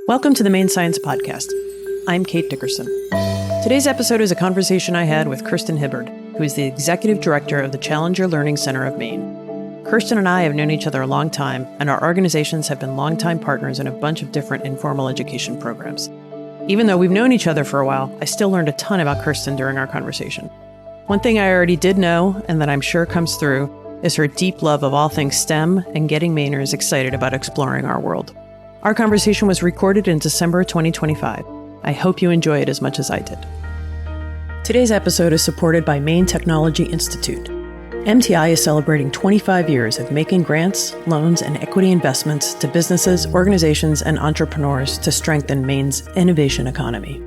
Welcome to the Maine Science Podcast. I'm Kate Dickerson. Today's episode is a conversation I had with Kirsten Hibbard, who is the Executive Director of the Challenger Learning Center of Maine. Kirsten and I have known each other a long time, and our organizations have been longtime partners in a bunch of different informal education programs. Even though we've known each other for a while, I still learned a ton about Kirsten during our conversation. One thing I already did know, and that I'm sure comes through, is her deep love of all things STEM and getting Mainers excited about exploring our world. Our conversation was recorded in December 2025. I hope you enjoy it as much as I did. Today's episode is supported by Maine Technology Institute. MTI is celebrating 25 years of making grants, loans, and equity investments to businesses, organizations, and entrepreneurs to strengthen Maine's innovation economy.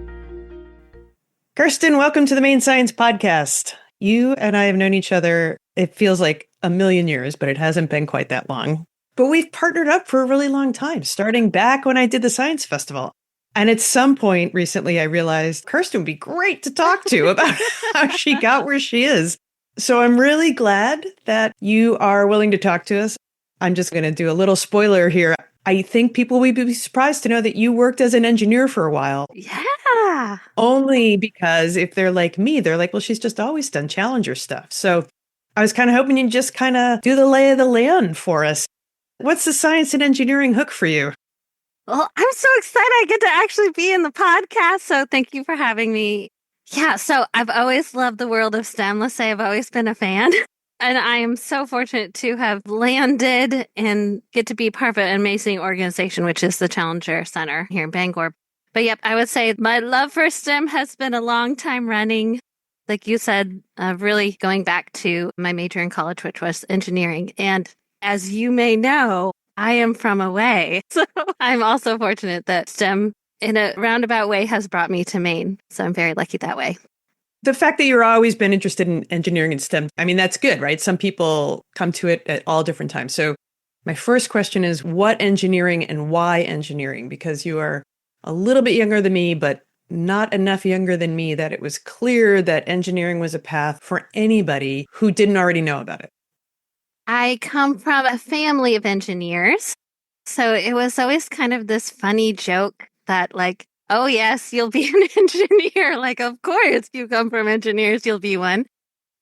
Kirsten, welcome to the Maine Science Podcast. You and I have known each other, it feels like a million years, but it hasn't been quite that long. But we've partnered up for a really long time, starting back when I did the Science Festival. And at some point recently, I realized Kirsten would be great to talk to about how she got where she is. So I'm really glad that you are willing to talk to us. I'm just going to do a little spoiler here. I think people will be surprised to know that you worked as an engineer for a while. Yeah. Only because if they're like me, they're like, well, she's just always done Challenger stuff. So I was kind of hoping you'd just kind of do the lay of the land for us. What's the science and engineering hook for you? Well, I'm so excited I get to actually be in the podcast. So thank you for having me. Yeah, so I've always loved the world of STEM. Let's say I've always been a fan. And I am so fortunate to have landed and get to be part of an amazing organization, which is the Challenger Center here in Bangor. But yep, I would say my love for STEM has been a long time running. Like you said, really going back to my major in college, which was engineering. And as you may know, I am from away. So I'm also fortunate that STEM in a roundabout way has brought me to Maine. So I'm very lucky that way. The fact that you've always been interested in engineering and STEM, I mean, that's good, right? Some people come to it at all different times. So my first question is, what engineering and why engineering? Because you are a little bit younger than me, but not enough younger than me that it was clear that engineering was a path for anybody who didn't already know about it. I come from a family of engineers. So it was always kind of this funny joke that like, oh, yes, you'll be an engineer. Like, of course, you come from engineers, you'll be one.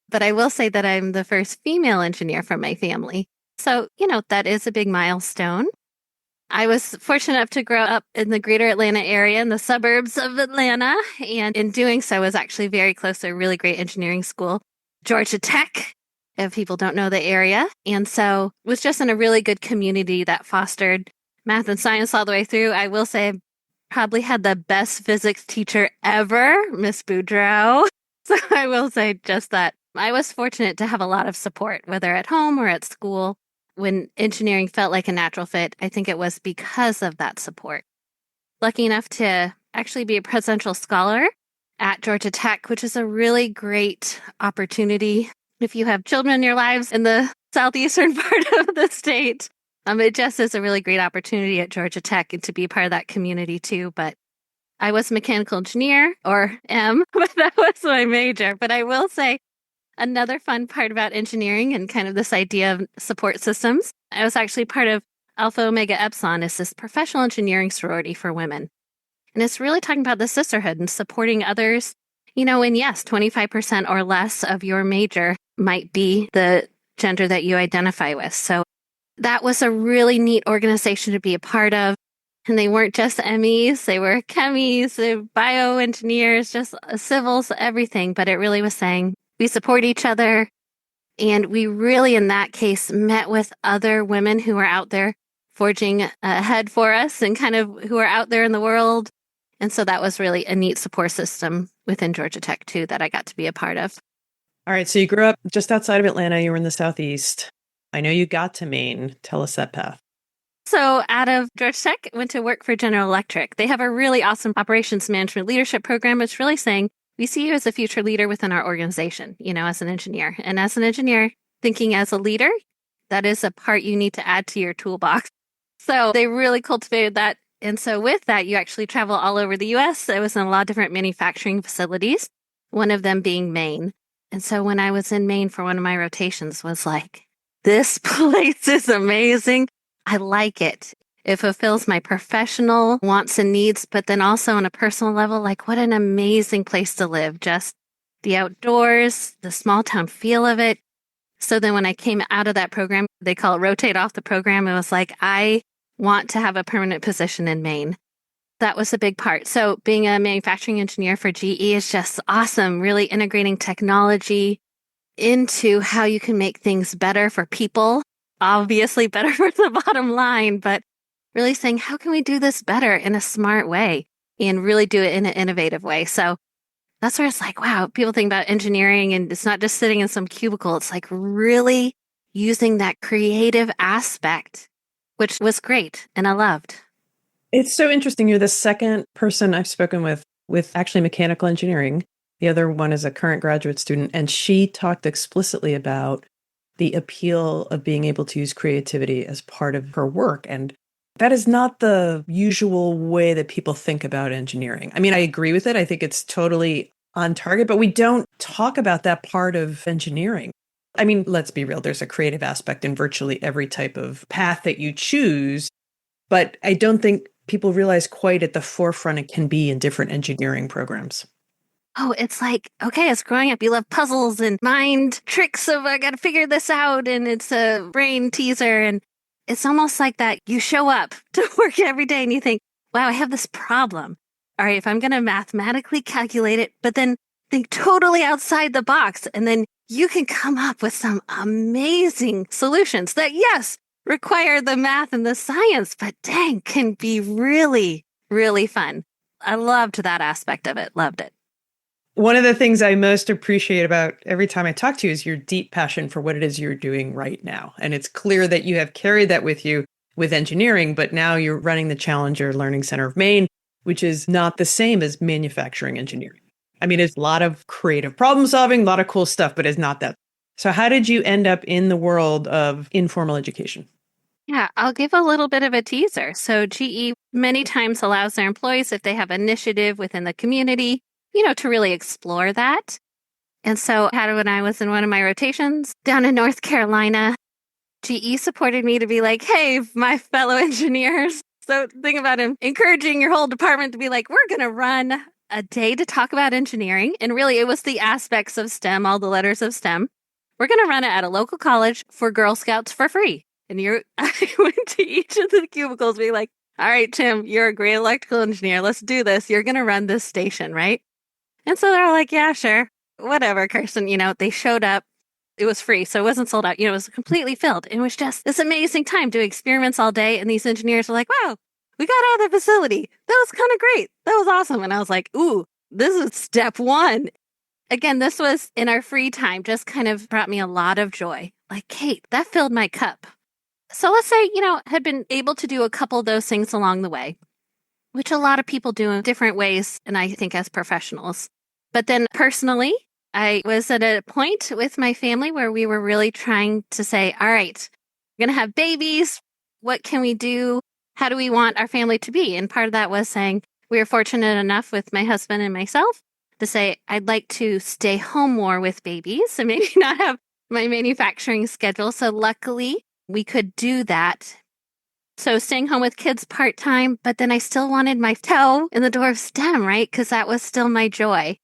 But I will say that I'm the first female engineer from my family. So, that is a big milestone. I was fortunate enough to grow up in the greater Atlanta area in the suburbs of Atlanta. And in doing so, I was actually very close to a really great engineering school, Georgia Tech, if people don't know the area. And so was just in a really good community that fostered math and science all the way through. I will say I probably had the best physics teacher ever, Miss Boudreau. So I will say just that. I was fortunate to have a lot of support, whether at home or at school. When engineering felt like a natural fit, I think it was because of that support. Lucky enough to actually be a presidential scholar at Georgia Tech, which is a really great opportunity. If you have children in your lives in the southeastern part of the state, it just is a really great opportunity at Georgia Tech and to be part of that community too. But I was a mechanical engineer, or am, but that was my major. But I will say another fun part about engineering and kind of this idea of support systems, I was actually part of Alpha Omega Epsilon, is this professional engineering sorority for women. And it's really talking about the sisterhood and supporting others. And yes, 25% or less of your major might be the gender that you identify with. So that was a really neat organization to be a part of. And they weren't just MEs, they were chemies, bioengineers, just civils, everything. But it really was saying we support each other. And we really, in that case, met with other women who are out there forging ahead for us and kind of who are out there in the world. And so that was really a neat support system within Georgia Tech, too, that I got to be a part of. All right. So you grew up just outside of Atlanta. You were in the Southeast. I know you got to Maine. Tell us that path. So out of Georgia Tech, went to work for General Electric. They have a really awesome operations management leadership program. It's really saying, we see you as a future leader within our organization, as an engineer. And as an engineer, thinking as a leader, that is a part you need to add to your toolbox. So they really cultivated that. And so with that, you actually travel all over the U.S. I was in a lot of different manufacturing facilities, one of them being Maine. And so when I was in Maine for one of my rotations was like, this place is amazing. I like it. It fulfills my professional wants and needs, but then also on a personal level, like what an amazing place to live. Just the outdoors, the small town feel of it. So then when I came out of that program, they call it rotate off the program. It was like, I want to have a permanent position in Maine. That was a big part. So being a manufacturing engineer for GE is just awesome, really integrating technology into how you can make things better for people, obviously better for the bottom line, but really saying, how can we do this better in a smart way and really do it in an innovative way? So that's where it's like, wow, people think about engineering and it's not just sitting in some cubicle. It's like really using that creative aspect, which was great and I loved. It's so interesting. You're the second person I've spoken with actually mechanical engineering. The other one is a current graduate student, and she talked explicitly about the appeal of being able to use creativity as part of her work. And that is not the usual way that people think about engineering. I mean, I agree with it. I think it's totally on target, but we don't talk about that part of engineering. I mean, let's be real. There's a creative aspect in virtually every type of path that you choose, but I don't think people realize quite at the forefront it can be in different engineering programs. Oh, it's like, okay, as growing up, you love puzzles and mind tricks of I got to figure this out, and it's a brain teaser. And it's almost like that. You show up to work every day and you think, wow, I have this problem. All right, if I'm going to mathematically calculate it, but then think totally outside the box, and then you can come up with some amazing solutions that, yes, require the math and the science, but dang, can be really, really fun. I loved that aspect of it. Loved it. One of the things I most appreciate about every time I talk to you is your deep passion for what it is you're doing right now. And it's clear that you have carried that with you with engineering, but now you're running the Challenger Learning Center of Maine, which is not the same as manufacturing engineering. I mean, it's a lot of creative problem solving, a lot of cool stuff, but it's not that. So how did you end up in the world of informal education? Yeah, I'll give a little bit of a teaser. So GE many times allows their employees, if they have initiative within the community, to really explore that. And so when I was in one of my rotations down in North Carolina, GE supported me to be like, hey, my fellow engineers. So think about him encouraging your whole department to be like, we're going to run a day to talk about engineering. And really, it was the aspects of STEM, all the letters of STEM. We're going to run it at a local college for Girl Scouts for free. And I went to each of the cubicles being like, all right, Tim, you're a great electrical engineer. Let's do this. You're going to run this station, right? And so they're like, yeah, sure. Whatever, Kirsten. They showed up. It was free. So it wasn't sold out. It was completely filled. It was just this amazing time doing experiments all day. And these engineers were like, wow, we got out of the facility. That was kind of great. That was awesome. And I was like, ooh, this is step one. Again, this was in our free time, just kind of brought me a lot of joy. Like, Kate, that filled my cup. So let's say, had been able to do a couple of those things along the way, which a lot of people do in different ways, and I think as professionals. But then personally, I was at a point with my family where we were really trying to say, all right, we're going to have babies. What can we do? How do we want our family to be? And part of that was saying we were fortunate enough with my husband and myself to say, I'd like to stay home more with babies and maybe not have my manufacturing schedule. So luckily, we could do that. So staying home with kids part-time, but then I still wanted my toe in the door of STEM, right? Because that was still my joy.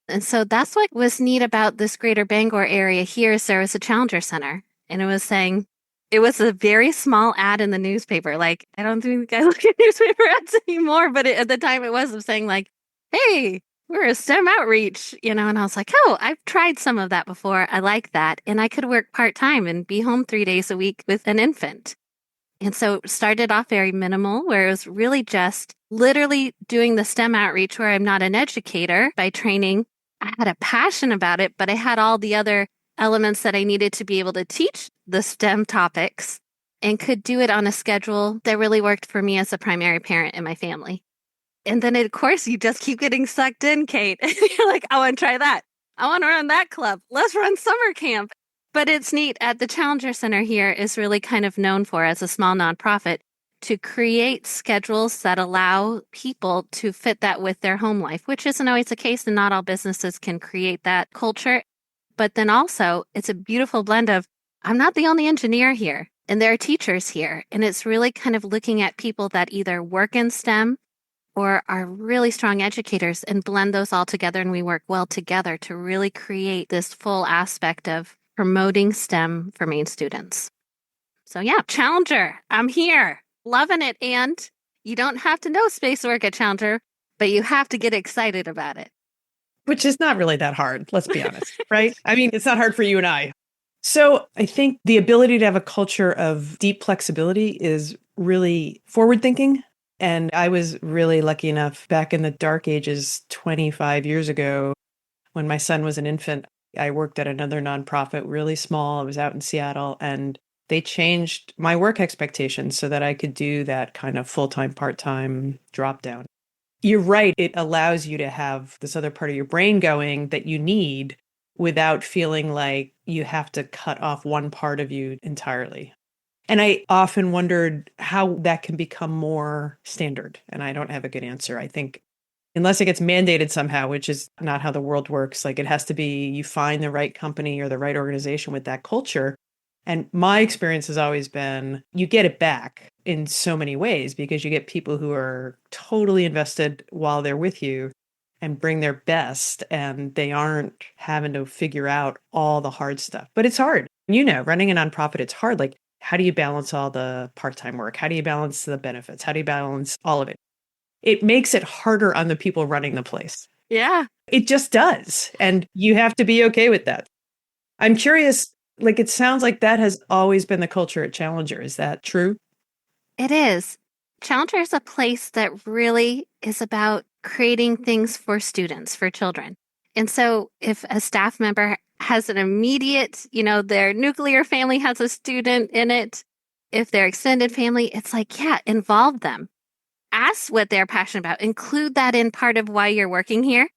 And so that's what was neat about this greater Bangor area here is there was a Challenger Center. And it was saying, it was a very small ad in the newspaper. Like, I don't think I look at newspaper ads anymore, but at the time it was saying like, hey, we're a STEM outreach, and I was like, oh, I've tried some of that before. I like that. And I could work part-time and be home 3 days a week with an infant. And so it started off very minimal, where it was really just literally doing the STEM outreach where I'm not an educator by training. I had a passion about it, but I had all the other elements that I needed to be able to teach the STEM topics and could do it on a schedule that really worked for me as a primary parent in my family. And then, of course, you just keep getting sucked in, Kate. And you're like, I want to try that. I want to run that club. Let's run summer camp. But it's neat. At the Challenger Center here is really kind of known for, as a small nonprofit, to create schedules that allow people to fit that with their home life, which isn't always the case, and not all businesses can create that culture. But then also, it's a beautiful blend of, I'm not the only engineer here. And there are teachers here. And it's really kind of looking at people that either work in STEM or are really strong educators and blend those all together. And we work well together to really create this full aspect of promoting STEM for Maine students. So yeah, Challenger, I'm here, loving it. And you don't have to know space work at Challenger, but you have to get excited about it. Which is not really that hard, let's be honest, right? I mean, it's not hard for you and I. So I think the ability to have a culture of deep flexibility is really forward thinking. And I was really lucky enough back in the dark ages 25 years ago, when my son was an infant, I worked at another nonprofit, really small. I was out in Seattle, and they changed my work expectations so that I could do that kind of full-time, part-time drop down. You're right. It allows you to have this other part of your brain going that you need without feeling like you have to cut off one part of you entirely. And I often wondered how that can become more standard. And I don't have a good answer. I think unless it gets mandated somehow, which is not how the world works, like it has to be you find the right company or the right organization with that culture. And my experience has always been you get it back in so many ways because you get people who are totally invested while they're with you and bring their best, and they aren't having to figure out all the hard stuff. But it's hard. You know, running a nonprofit, it's hard. Like, how do you balance all the part-time work? How do you balance the benefits? How do you balance all of it? It makes it harder on the people running the place. Yeah. It just does. And you have to be okay with that. I'm curious, like, it sounds like that has always been the culture at Challenger. Is that true? It is. Challenger is a place that really is about creating things for students, for children. And so if a staff member has an immediate, their nuclear family has a student in it, if their extended family, it's like, yeah, involve them. Ask what they're passionate about. Include that in part of why you're working here.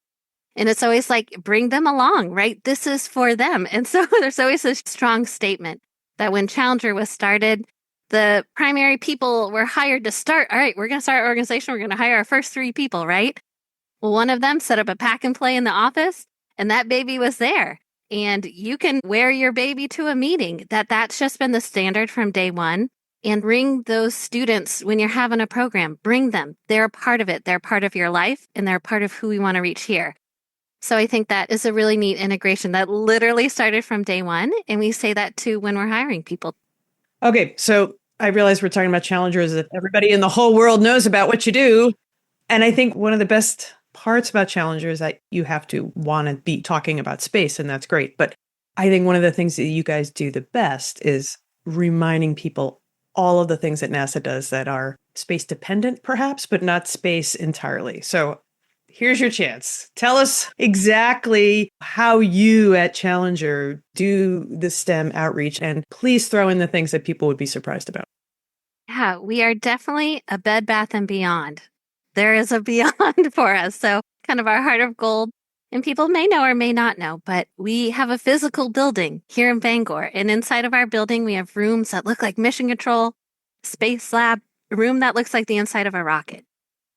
And it's always like, bring them along, right? This is for them. And so there's always a strong statement that when Challenger was started, the primary people were hired to start. All right, we're going to start our organization. We're going to hire our first 3 people, right? Well, one of them set up a pack and play in the office, and that baby was there. And you can wear your baby to a meeting. That's just been the standard from day one. And bring those students when you're having a program. Bring them. They're a part of it. They're part of your life, and they're part of who we want to reach here. So I think that is a really neat integration that literally started from day one. And we say that too when we're hiring people. Okay, so I realize we're talking about Challengers that everybody in the whole world knows about what you do. And I think one of the best parts about Challenger is that you have to want to be talking about space, and that's great. But I think one of the things that you guys do the best is reminding people all of the things that NASA does that are space dependent, perhaps, but not space entirely. So here's your chance. Tell us exactly how you at Challenger do the STEM outreach, and please throw in the things that people would be surprised about. Yeah, we are definitely a Bed Bath & Beyond. There is a beyond for us. So kind of our heart of gold. And people may know or may not know, but we have a physical building here in Bangor. And inside of our building, we have rooms that look like mission control, space lab, a room that looks like the inside of a rocket.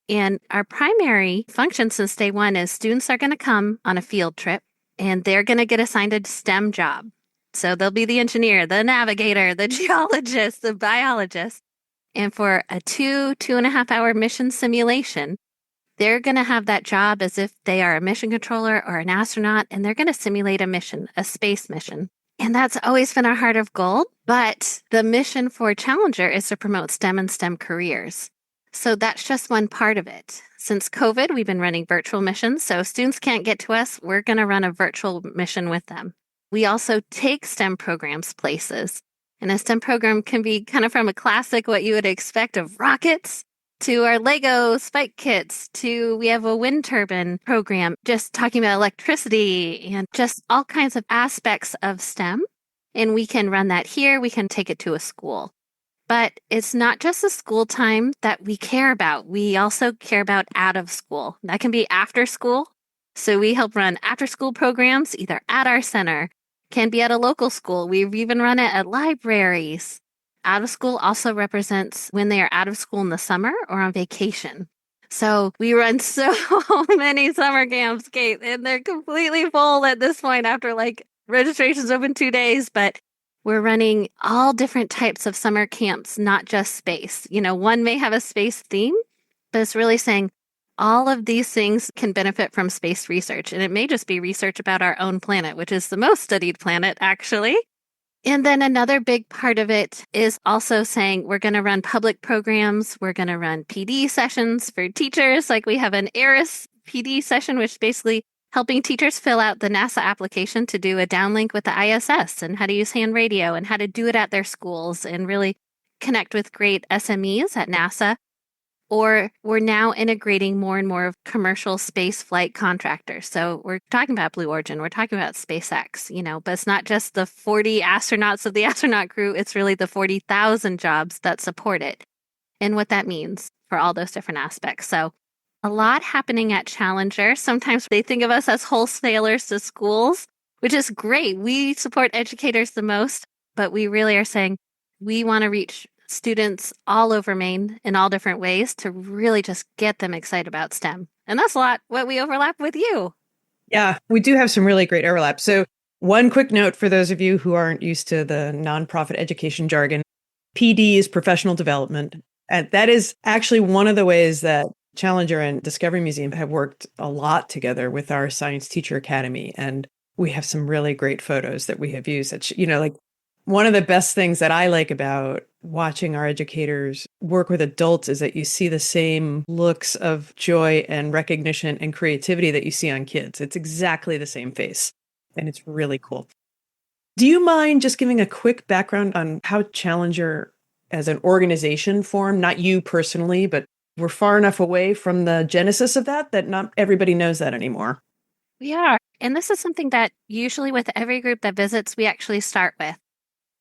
And our primary function since day one is students are going to come on a field trip and they're going to get assigned a STEM job. So they'll be the engineer, the navigator, the geologist, the biologist. And for a 2.5 hour mission simulation, they're going to have that job as if they are a mission controller or an astronaut, and they're going to simulate a mission, a space mission. And that's always been our heart of gold. But the mission for Challenger is to promote STEM and STEM careers. So that's just one part of it. Since COVID, we've been running virtual missions. So if students can't get to us, we're going to run a virtual mission with them. We also take STEM programs places. And a STEM program can be kind of from a classic, what you would expect of rockets, to our Lego spike kits, to we have a wind turbine program, just talking about electricity and just all kinds of aspects of STEM. And we can run that here. We can take it to a school. But it's not just the school time that we care about. We also care about out of school. That can be after school. So we help run after school programs either at our center, can be at a local school. We've even run it at libraries. Out of school also represents when they are out of school in the summer or on vacation. So we run so many summer camps, Kate, and they're completely full at this point after registration's open 2 days. But We're running all different types of summer camps, not just space. One may have a space theme, but it's really saying all of these things can benefit from space research. And it may just be research about our own planet, which is the most studied planet, actually. And then another big part of it is also saying we're going to run public programs. We're going to run PD sessions for teachers. Like we have an ERIS PD session, which is basically helping teachers fill out the NASA application to do a downlink with the ISS and how to use hand radio and how to do it at their schools and really connect with great SMEs at NASA. Or we're now integrating more and more of commercial space flight contractors. So we're talking about Blue Origin, we're talking about SpaceX, but it's not just the 40 astronauts of the astronaut crew, it's really the 40,000 jobs that support it and what that means for all those different aspects. So a lot happening at Challenger. Sometimes they think of us as wholesalers to schools, which is great. We support educators the most, but we really are saying we want to reach students all over Maine in all different ways to really just get them excited about STEM. And that's a lot what we overlap with you. Yeah, we do have some really great overlap. So one quick note for those of you who aren't used to the nonprofit education jargon, PD is professional development. And that is actually one of the ways that Challenger and Discovery Museum have worked a lot together with our Science Teacher Academy. And we have some really great photos that we have used. That, like one of the best things that I like about watching our educators work with adults is that you see the same looks of joy and recognition and creativity that you see on kids. It's exactly the same face. And it's really cool. Do you mind just giving a quick background on how Challenger as an organization formed? Not you personally, but we're far enough away from the genesis of that not everybody knows that anymore. We are. And this is something that usually with every group that visits, we actually start with.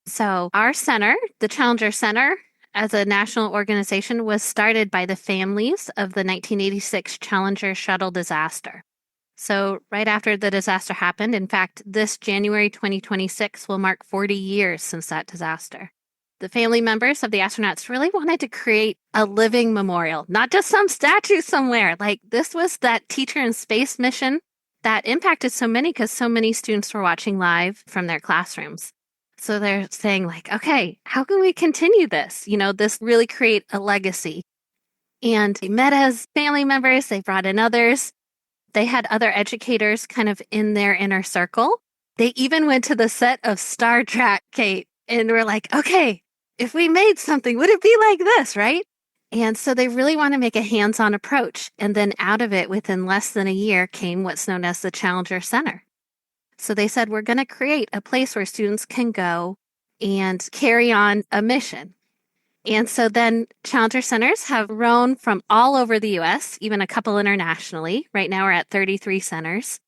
So our center, the Challenger Center, as a national organization, was started by the families of the 1986 Challenger shuttle disaster. So right after the disaster happened, in fact, this January 2026 will mark 40 years since that disaster. The family members of the astronauts really wanted to create a living memorial, not just some statue somewhere. Like this was that teacher in space mission that impacted so many because so many students were watching live from their classrooms. So they're saying like, okay, how can we continue this? This really create a legacy. And they met as family members. They brought in others. They had other educators kind of in their inner circle. They even went to the set of Star Trek, Kate, and were like, okay, if we made something, would it be like this, right? And so they really want to make a hands-on approach. And then out of it, within less than a year, came what's known as the Challenger Center. So they said, we're going to create a place where students can go and carry on a mission. And so then Challenger Centers have grown from all over the U.S., even a couple internationally. Right now we're at 33 centers.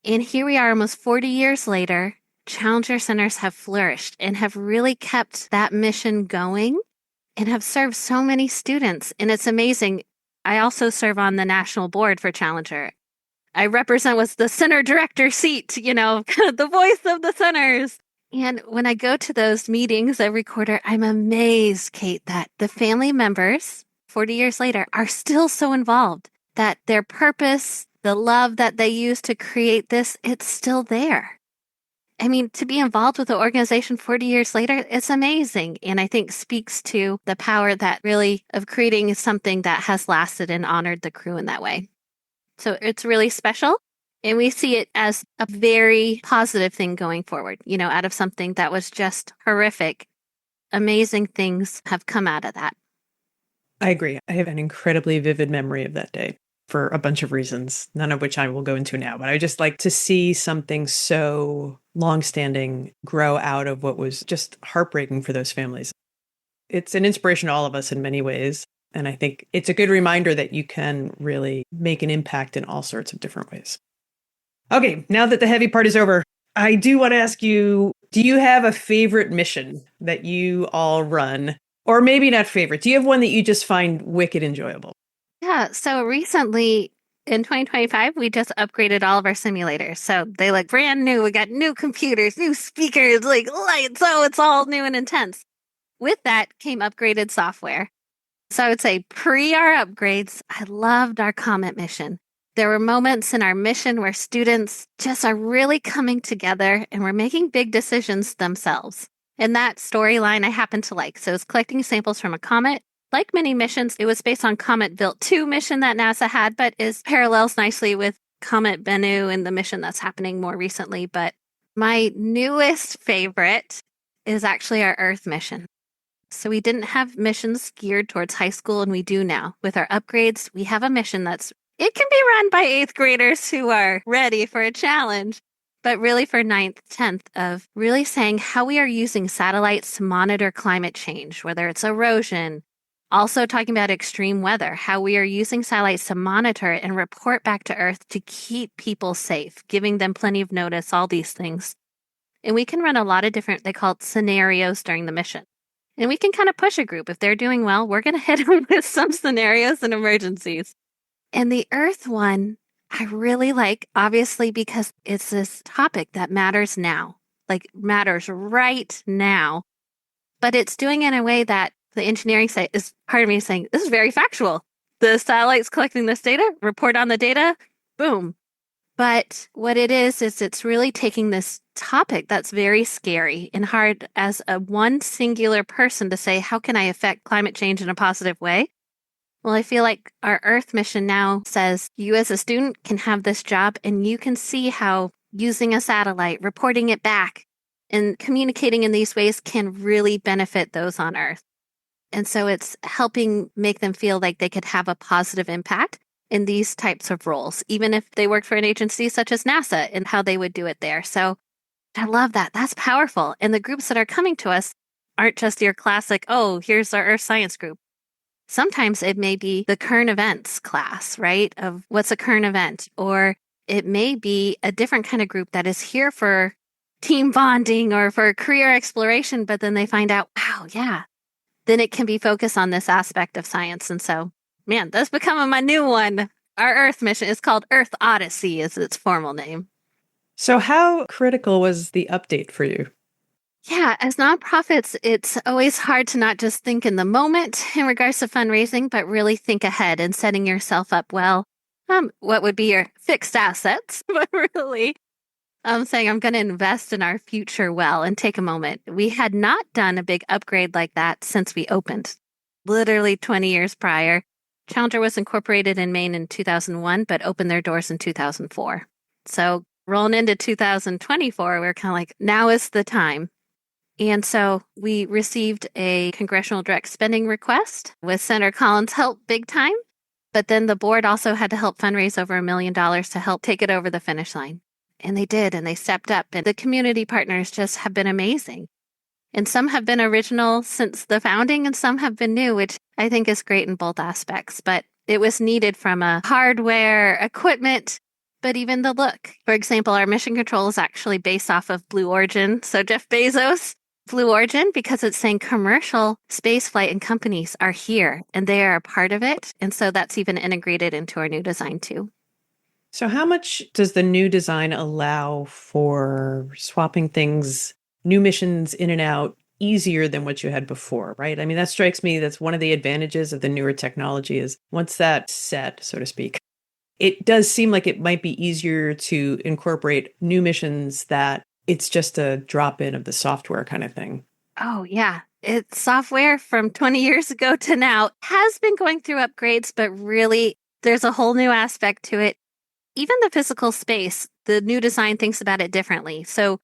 And here we are almost 40 years later. Challenger Centers have flourished and have really kept that mission going and have served so many students. And it's amazing. I also serve on the national board for Challenger. I represent what's the center director seat, the voice of the centers. And when I go to those meetings every quarter, I'm amazed, Kate, that the family members 40 years later are still so involved, that their purpose, the love that they use to create this, it's still there. I mean, to be involved with the organization 40 years later, it's amazing. And I think speaks to the power that really of creating something that has lasted and honored the crew in that way. So it's really special. And we see it as a very positive thing going forward, out of something that was just horrific. Amazing things have come out of that. I agree. I have an incredibly vivid memory of that day for a bunch of reasons, none of which I will go into now. But I just like to see something so longstanding grow out of what was just heartbreaking for those families. It's an inspiration to all of us in many ways. And I think it's a good reminder that you can really make an impact in all sorts of different ways. Okay, now that the heavy part is over, I do want to ask you, do you have a favorite mission that you all run? Or maybe not favorite. Do you have one that you just find wicked enjoyable? Yeah, so recently in 2025, we just upgraded all of our simulators. So they look brand new. We got new computers, new speakers, like lights. So it's all new and intense. With that came upgraded software. So I would say pre our upgrades, I loved our Comet mission. There were moments in our mission where students just are really coming together and we're making big decisions themselves. And that storyline I happen to like. So it's collecting samples from a comet. Like many missions, it was based on Comet Built 2 mission that NASA had, but parallels nicely with Comet Bennu and the mission that's happening more recently. But my newest favorite is actually our Earth mission. So we didn't have missions geared towards high school, and we do now. With our upgrades, we have a mission it can be run by 8th graders who are ready for a challenge, but really for 9th, 10th of really saying how we are using satellites to monitor climate change, whether it's erosion, also talking about extreme weather, how we are using satellites to monitor it and report back to Earth to keep people safe, giving them plenty of notice, all these things. And we can run a lot of different, they call it scenarios during the mission. And we can kind of push a group. If they're doing well, we're going to hit them with some scenarios and emergencies. And the Earth one, I really like, obviously, because it's this topic that matters now, like matters right now. But it's doing it in a way that the engineering side is part of me saying, this is very factual. The satellite's collecting this data, report on the data, boom. But what it is it's really taking this topic that's very scary and hard as a one singular person to say, how can I affect climate change in a positive way? Well, I feel like our Earth mission now says you as a student can have this job and you can see how using a satellite, reporting it back, and communicating in these ways can really benefit those on Earth. And so it's helping make them feel like they could have a positive impact in these types of roles, even if they work for an agency such as NASA and how they would do it there. So I love that. That's powerful. And the groups that are coming to us aren't just your classic, oh, here's our Earth Science group. Sometimes it may be the current events class, right? Of what's a current event, or it may be a different kind of group that is here for team bonding or for career exploration, but then they find out, wow, yeah, then it can be focused on this aspect of science. And so, man, that's becoming my new one. Our Earth mission is called Earth Odyssey is its formal name. So how critical was the update for you? Yeah, as nonprofits, it's always hard to not just think in the moment in regards to fundraising, but really think ahead and setting yourself up well. What would be your fixed assets, but really saying I'm going to invest in our future well and take a moment. We had not done a big upgrade like that since we opened, literally 20 years prior. Challenger was incorporated in Maine in 2001, but opened their doors in 2004. So rolling into 2024, we're kind of like, now is the time. And so we received a congressional direct spending request with Senator Collins' help big time. But then the board also had to help fundraise over $1 million to help take it over the finish line. And they did, and they stepped up. And the community partners just have been amazing. And some have been original since the founding, and some have been new, which I think is great in both aspects. But it was needed from a hardware, equipment, but even the look. For example, our mission control is actually based off of Blue Origin. So Jeff Bezos, Blue Origin, because it's saying commercial spaceflight and companies are here and they are a part of it. And so that's even integrated into our new design too. So how much does the new design allow for swapping things, new missions in and out easier than what you had before, right? I mean, that strikes me. That's one of the advantages of the newer technology is once that's set, so to speak, it does seem like it might be easier to incorporate new missions that it's just a drop in of the software kind of thing. Oh, yeah. It's software from 20 years ago to now has been going through upgrades, but really there's a whole new aspect to it. Even the physical space, the new design thinks about it differently. So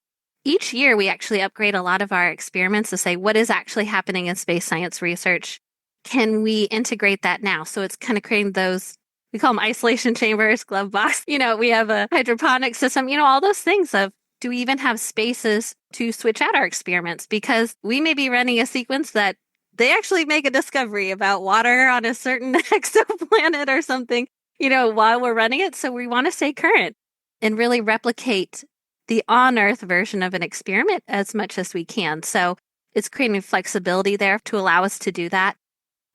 each year we actually upgrade a lot of our experiments to say what is actually happening in space science research. Can we integrate that now? So it's kind of creating those, we call them isolation chambers, glove box. We have a hydroponic system, all those things of, do we even have spaces to switch out our experiments? Because we may be running a sequence that they actually make a discovery about water on a certain exoplanet or something, while we're running it. So we want to stay current and really replicate the on-Earth version of an experiment as much as we can. So it's creating flexibility there to allow us to do that.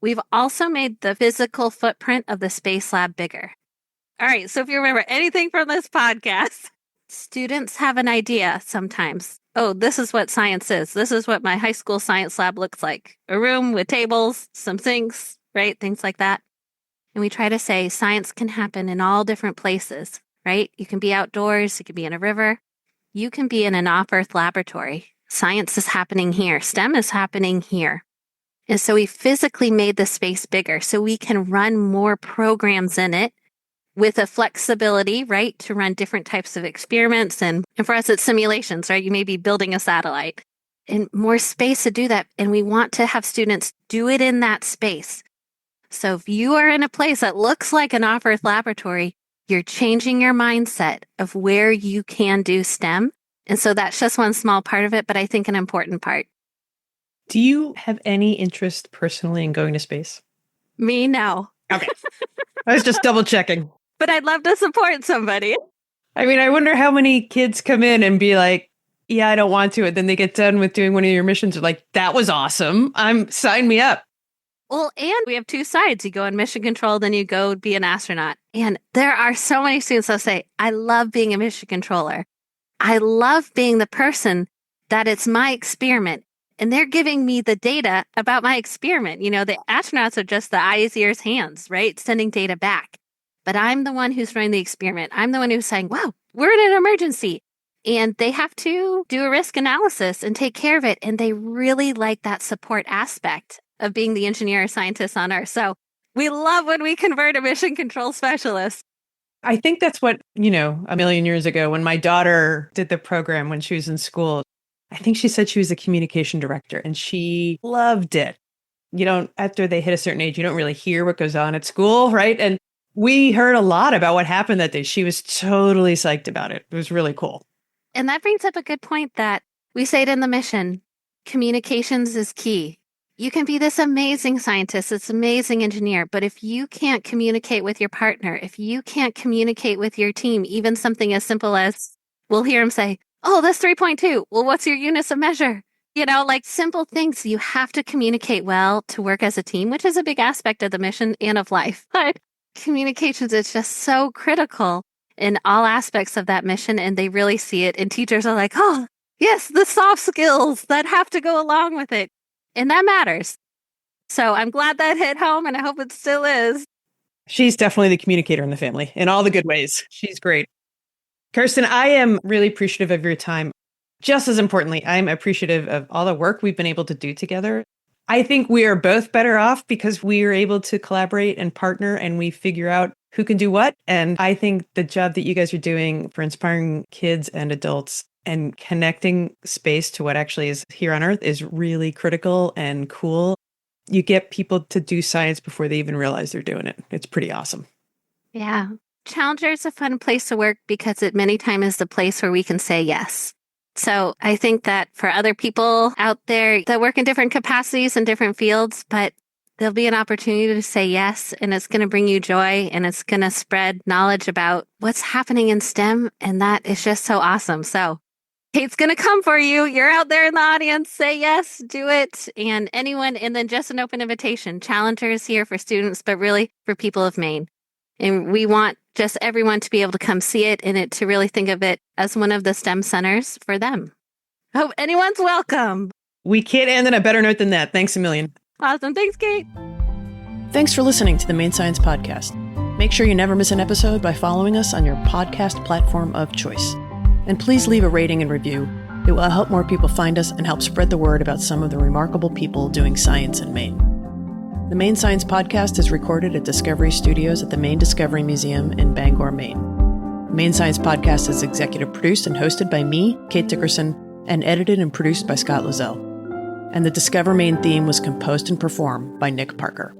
We've also made the physical footprint of the space lab bigger. All right, so if you remember anything from this podcast, students have an idea sometimes. Oh, this is what science is. This is what my high school science lab looks like. A room with tables, some sinks, right? Things like that. And we try to say science can happen in all different places, right? You can be outdoors. You can be in a river. You can be in an off-Earth laboratory. Science is happening here. STEM is happening here. And so we physically made the space bigger so we can run more programs in it with a flexibility, right, to run different types of experiments. And for us, it's simulations, right? You may be building a satellite and more space to do that. And we want to have students do it in that space. So if you are in a place that looks like an off-Earth laboratory, you're changing your mindset of where you can do STEM. And so that's just one small part of it, but I think an important part. Do you have any interest personally in going to space? Me, no. Okay. I was just double checking. But I'd love to support somebody. I mean, I wonder how many kids come in and be like, yeah, I don't want to. And then they get done with doing one of your missions. They're like, that was awesome. Sign me up. Well, and we have two sides. You go in mission control, then you go be an astronaut. And there are so many students that say, I love being a mission controller. I love being the person that it's my experiment. And they're giving me the data about my experiment. You know, the astronauts are just the eyes, ears, hands, right? Sending data back. But I'm the one who's running the experiment. I'm the one who's saying, wow, we're in an emergency. And they have to do a risk analysis and take care of it. And they really like that support aspect of being the engineer or scientist on Earth. So we love when we convert a mission control specialist. I think that's what, a million years ago when my daughter did the program when she was in school, I think she said she was a communication director and she loved it. After they hit a certain age, you don't really hear what goes on at school, right? And we heard a lot about what happened that day. She was totally psyched about it. It was really cool. And that brings up a good point that we say it in the mission. Communications is key. You can be this amazing scientist, this amazing engineer, but if you can't communicate with your partner, if you can't communicate with your team, even something as simple as we'll hear them say, oh, that's 3.2. Well, what's your units of measure? Like simple things. You have to communicate well to work as a team, which is a big aspect of the mission and of life. But communications is just so critical in all aspects of that mission, and they really see it. And teachers are like, oh, yes, the soft skills that have to go along with it. And that matters. So I'm glad that hit home, and I hope it still is. She's definitely the communicator in the family in all the good ways. She's great. Kirsten, I am really appreciative of your time. Just as importantly, I'm appreciative of all the work we've been able to do together. I think we are both better off because we are able to collaborate and partner and we figure out who can do what. And I think the job that you guys are doing for inspiring kids and adults and connecting space to what actually is here on Earth is really critical and cool. You get people to do science before they even realize they're doing it. It's pretty awesome. Yeah. Challenger is a fun place to work because it many times is the place where we can say yes. So I think that for other people out there that work in different capacities and different fields, but there'll be an opportunity to say yes, and it's going to bring you joy, and it's going to spread knowledge about what's happening in STEM, and that is just so awesome. So Kate's going to come for you. You're out there in the audience. Say yes, do it. And anyone, and then just an open invitation. Challenger is here for students, but really for people of Maine. And we want just everyone to be able to come see it and to really think of it as one of the STEM centers for them. Hope anyone's welcome. We can't end on a better note than that. Thanks a million. Awesome. Thanks, Kate. Thanks for listening to the Maine Science Podcast. Make sure you never miss an episode by following us on your podcast platform of choice. And please leave a rating and review. It will help more people find us and help spread the word about some of the remarkable people doing science in Maine. The Maine Science Podcast is recorded at Discovery Studios at the Maine Discovery Museum in Bangor, Maine. The Maine Science Podcast is executive produced and hosted by me, Kate Dickerson, and edited and produced by Scott Loiselle. And the Discover Maine theme was composed and performed by Nick Parker.